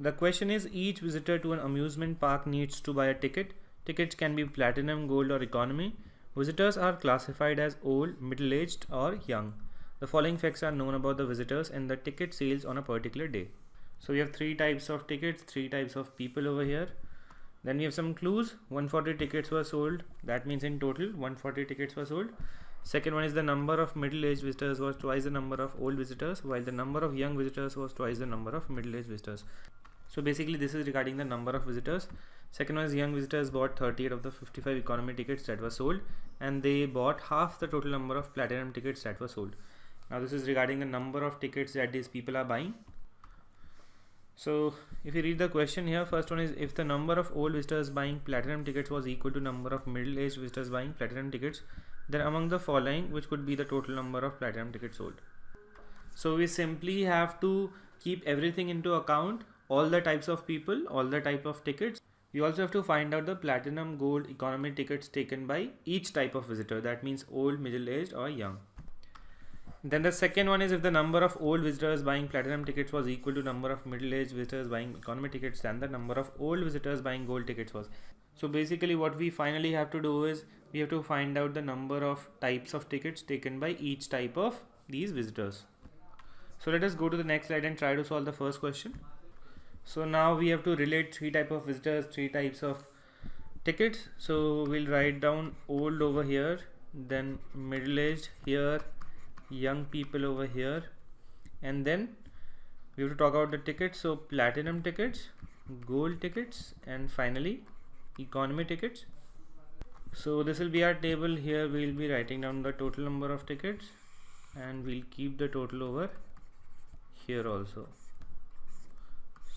The question is, each visitor to an amusement park needs to buy a ticket. Tickets can be platinum, gold or economy. Visitors are classified as old, middle-aged or young. The following facts are known about the visitors and the ticket sales on a particular day. So we have 3 types of tickets, 3 types of people over here. Then we have some clues. 140 tickets were sold. That means in total 140 tickets were sold. Second one is the number of middle-aged visitors was twice the number of old visitors, while the number of young visitors was twice the number of middle-aged visitors. So basically this is regarding the number of visitors. Second one is young visitors bought 38 of the 55 economy tickets that were sold, and they bought half the total number of platinum tickets that were sold. Now this is regarding the number of tickets that these people are buying. So if you read the question here, first one is, if the number of old visitors buying platinum tickets was equal to number of middle-aged visitors buying platinum tickets, then among the following which could be the total number of platinum tickets sold? So we simply have to keep everything into account, all the types of people, all the type of tickets. We also have to find out the platinum, gold, economy tickets taken by each type of visitor. That means old, middle-aged or young. Then the second one is, if the number of old visitors buying platinum tickets was equal to number of middle-aged visitors buying economy tickets, then the number of old visitors buying gold tickets was. So basically what we finally have to do is we have to find out the number of types of tickets taken by each type of these visitors. So let us go to the next slide and try to solve the first question. So now we have to relate 3 types of visitors, 3 types of tickets. So we'll write down old over here, then middle-aged here, young people over here, and then we have to talk about the tickets. So platinum tickets, gold tickets, and finally economy tickets. So this will be our table. Here we will be writing down the total number of tickets, and we'll keep the total over here also.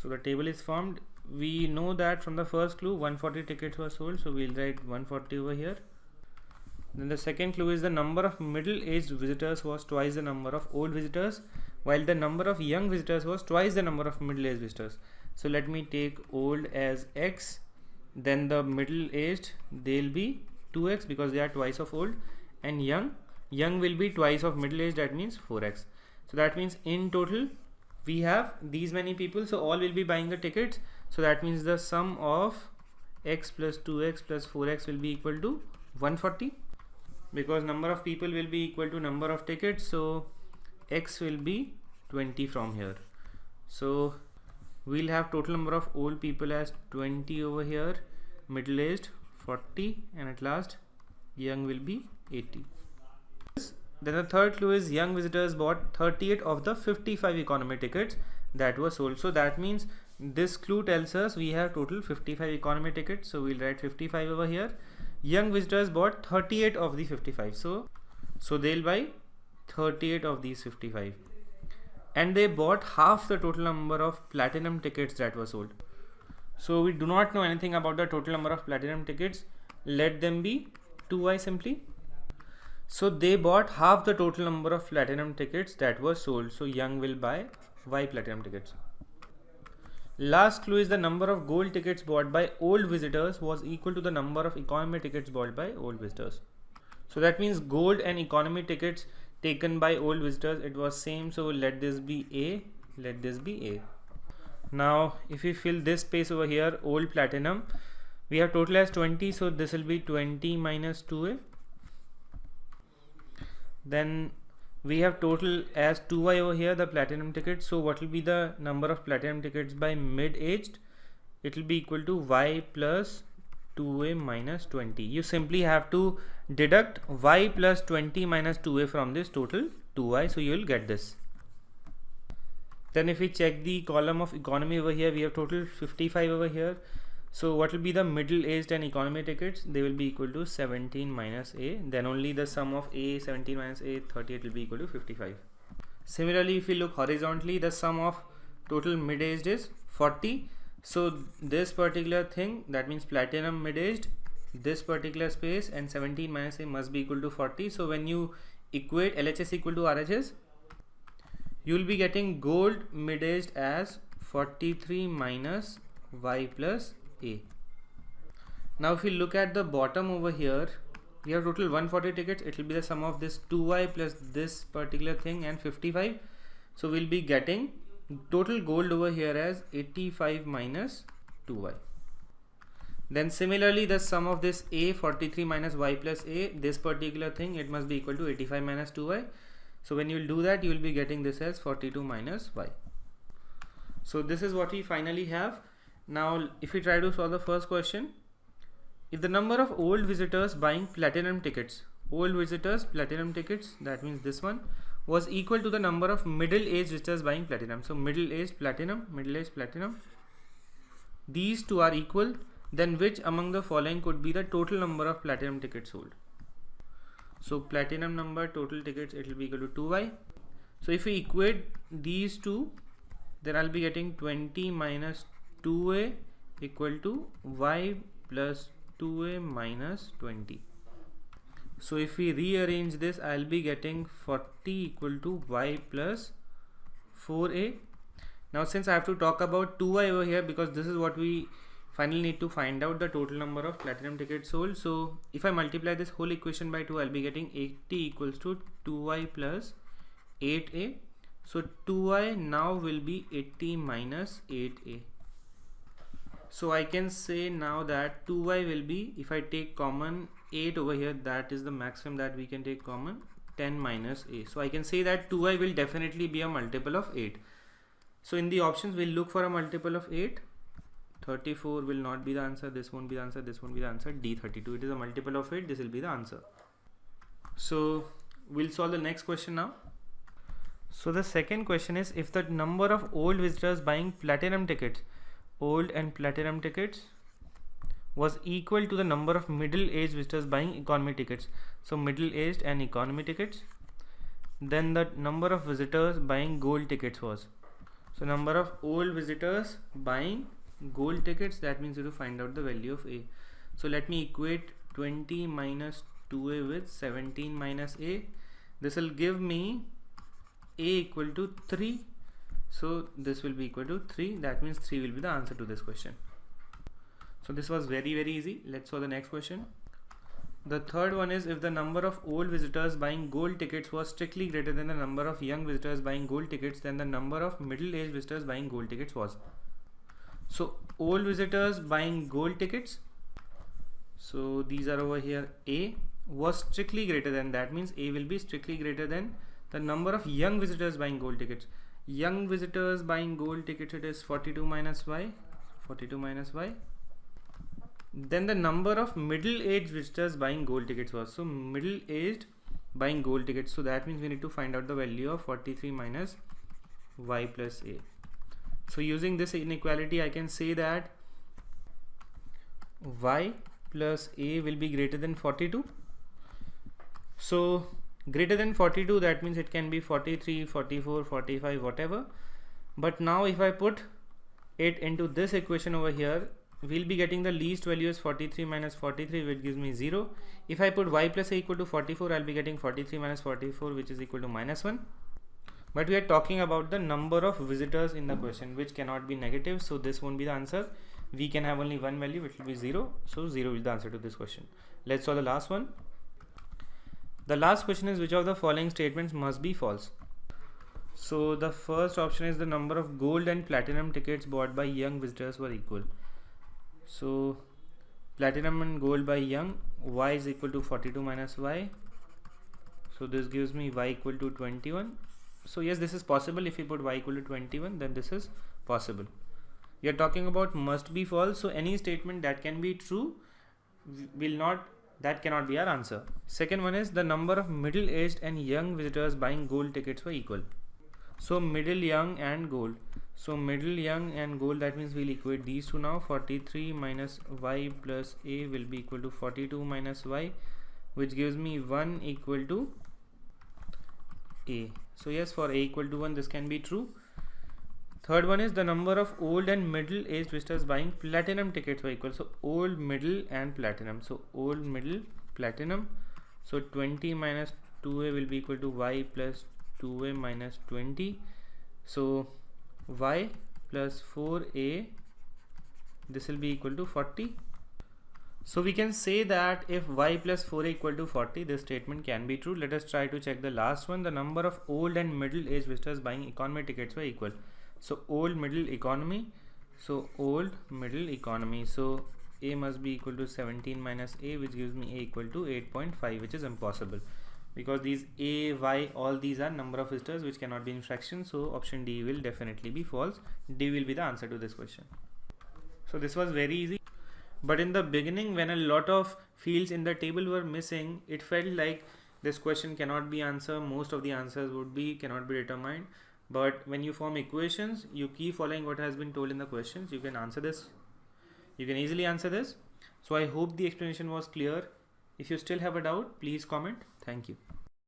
So the table is formed. We know that from the first clue 140 tickets were sold, so we'll write 140 over here. Then the second clue is the number of middle-aged visitors was twice the number of old visitors, while the number of young visitors was twice the number of middle-aged visitors. So let me take old as x, then the middle-aged, they'll be 2x because they are twice of old, and young will be twice of middle-aged, that means 4x. So that means in total we have these many people, so all will be buying the tickets. So that means the sum of x plus 2x plus 4x will be equal to 140, because number of people will be equal to number of tickets, so x will be 20 from here. So we'll have total number of old people as 20 over here, middle-aged 40, and at last young will be 80. Then the third clue is young visitors bought 38 of the 55 economy tickets that were sold. So that means this clue tells us we have total 55 economy tickets, so we'll write 55 over here. Young visitors bought 38 of the 55, so they'll buy 38 of these 55, and they bought half the total number of platinum tickets that were sold. So we do not know anything about the total number of platinum tickets. Let them be 2y simply. So they bought half the total number of platinum tickets that were sold, so young will buy y platinum tickets. Last clue is the number of gold tickets bought by old visitors was equal to the number of economy tickets bought by old visitors. So that means gold and economy tickets taken by old visitors, it was same, so let this be A, let this be A. Now if we fill this space over here, old platinum, we have total as 20, so this will be 20 minus 2A. Then we have total as 2y over here, the platinum tickets. So what will be the number of platinum tickets by mid-aged? It will be equal to y plus 2a minus 20. You simply have to deduct y plus 20 minus 2a from this total 2y, so you will get this. Then if we check the column of economy over here, we have total 55 over here. So what will be the middle-aged and economy tickets? They will be equal to 17 minus a. Then only the sum of a, 17 minus a, 38 will be equal to 55. Similarly, if we look horizontally, the sum of total mid-aged is 40. So this particular thing, that means platinum mid-aged, this particular space and 17 minus a must be equal to 40. So when you equate LHS equal to RHS, you will be getting gold mid-aged as 43 minus y plus a. Now if we look at the bottom over here, we have total 140 tickets. It will be the sum of this 2y plus this particular thing and 55. So we'll be getting total gold over here as 85 minus 2y. Then similarly the sum of this a 43 minus y plus a, this particular thing, it must be equal to 85 minus 2y. So when you will do that, you will be getting this as 42 minus y. So this is what we finally have. Now if we try to solve the first question, if the number of old visitors buying platinum tickets, that means this one, was equal to the number of middle-aged visitors buying platinum. So middle-aged platinum, these two are equal, then which among the following could be the total number of platinum tickets sold? So platinum number, total tickets, it will be equal to 2y. So if we equate these two, then I'll be getting 20 minus 2a equal to y plus 2a minus 20. So if we rearrange this, I'll be getting 40 equal to y plus 4a. Now since I have to talk about 2y over here, because this is what we finally need to find out, the total number of platinum tickets sold. So if I multiply this whole equation by 2, I'll be getting 80 equals to 2y plus 8a. So 2y now will be 80 minus 8a. So I can say now that 2y will be, if I take common 8 over here, that is the maximum that we can take common, 10 minus a. So I can say that 2y will definitely be a multiple of 8. So in the options, we'll look for a multiple of 8. 34 will not be the answer, this won't be the answer, this won't be the answer. D32, it is a multiple of 8, this will be the answer. So we'll solve the next question now. So the second question is, if the number of old visitors buying platinum tickets, old and platinum tickets, was equal to the number of middle-aged visitors buying economy tickets, so middle-aged and economy tickets, then the number of visitors buying gold tickets was. So number of old visitors buying gold tickets, that means you have to find out the value of a. So let me equate 20 minus 2a with 17 minus a. This will give me a equal to 3. So this will be equal to 3. That means 3 will be the answer to this question. So this was very easy. Let's solve the next question. The third one is, if the number of old visitors buying gold tickets was strictly greater than the number of young visitors buying gold tickets, then the number of middle-aged visitors buying gold tickets was. So old visitors buying gold tickets, so these are over here, a was strictly greater than, that means a will be strictly greater than the number of young visitors buying gold tickets. Young visitors buying gold tickets, it is 42 minus y. Then the number of middle-aged visitors buying gold tickets was, so middle-aged buying gold tickets, so that means we need to find out the value of 43 minus y plus a. So using this inequality, I can say that y plus a will be greater than 42. So greater than 42, that means it can be 43, 44, 45, whatever. But now if I put it into this equation over here, we'll be getting the least value as 43 minus 43, which gives me 0. If I put y plus a equal to 44, I'll be getting 43 minus 44, which is equal to minus 1. But we are talking about the number of visitors in the question, which cannot be negative, so this won't be the answer. We can have only one value, which will be 0, so 0 is the answer to this question. Let's solve the last one. The last question is, which of the following statements must be false? So the first option is, the number of gold and platinum tickets bought by young visitors were equal. So platinum and gold by young, y is equal to 42 minus y. So this gives me y equal to 21. So yes, this is possible. If you put y equal to 21, then this is possible. We are talking about must be false. So any statement that can be true that cannot be our answer. Second one is, the number of middle-aged and young visitors buying gold tickets were equal. So middle, young and gold. So middle, young and gold, that means we'll equate these two now. 43 minus y plus a will be equal to 42 minus y, which gives me 1 equal to a. So yes, for a equal to 1, this can be true. Third one is, the number of old and middle aged visitors buying platinum tickets were equal. So old, middle and platinum. So old, middle, platinum. So 20 minus 2a will be equal to y plus 2a minus 20. So y plus 4a, this will be equal to 40. So we can say that if y plus 4 equal to 40, this statement can be true. Let us try to check the last one. The number of old and middle aged visitors buying economy tickets were equal. So old, middle, economy. So old, middle, economy. So A must be equal to 17 minus A, which gives me A equal to 8.5, which is impossible because these A, Y, all these are number of visitors which cannot be in fraction. So option D will definitely be false. D will be the answer to this question. So this was very easy. But in the beginning, when a lot of fields in the table were missing, it felt like this question cannot be answered. Most of the answers cannot be determined. But when you form equations, you keep following what has been told in the questions. You can answer this. You can easily answer this. So I hope the explanation was clear. If you still have a doubt, please comment. Thank you.